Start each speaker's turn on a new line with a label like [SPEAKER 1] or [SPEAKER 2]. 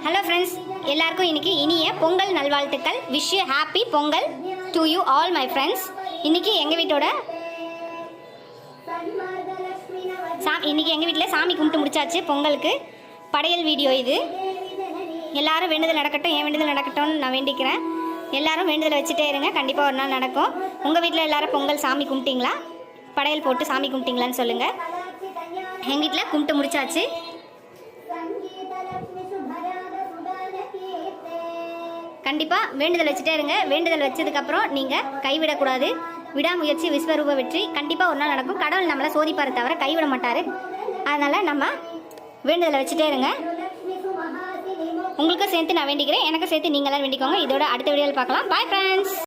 [SPEAKER 1] Hello friends, எல்லாருக்கும் இன்னைக்கு இனிய பொங்கல் நல்வாழ்த்துக்கள். Wish you happy Pongal to you all my friends. இன்னைக்கு எங்கள் வீட்டில் சாமி கும்பிட்டு முடிச்சாச்சு. பொங்கலுக்கு படையல் வீடியோ இது. எல்லாரும் வேண்டுதல் நடக்கட்டும், என் வேண்டுதல் நடக்கட்டும்னு நான் வேண்டிக்கிறேன். எல்லாரும் வேண்டுதல் வச்சுட்டே இருங்க, கண்டிப்பாக ஒரு நாள் நடக்கும். உங்கள் வீட்டில் எல்லாரும் பொங்கல் சாமி கும்பிட்டீங்களா? படையல் போட்டு சாமி கும்பிட்டீங்களான்னு சொல்லுங்கள். எங்கள் வீட்டில் கும்பிட்டு முடிச்சாச்சு. கண்டிப்பாக வேண்டுதல் வச்சுட்டே இருங்க. வேண்டுதல் வச்சதுக்கப்புறம் நீங்கள் கைவிடக்கூடாது. விடாமுயற்சி விஸ்வரூப வெற்றி. கண்டிப்பாக ஒரு நாள் நடக்கும். கடவுள் நம்மளை சோதிப்பாரு தவிர கைவிட மாட்டார். அதனால் நம்ம வேண்டுதலை வச்சுட்டே இருங்க. உங்களுக்கும் சேர்த்து நான் வேண்டிக்கிறேன், எனக்கும் சேர்த்து நீங்களாம் வேண்டிக்கோங்க. இதோட அடுத்த வீடியோவில் பார்க்கலாம். Bye friends.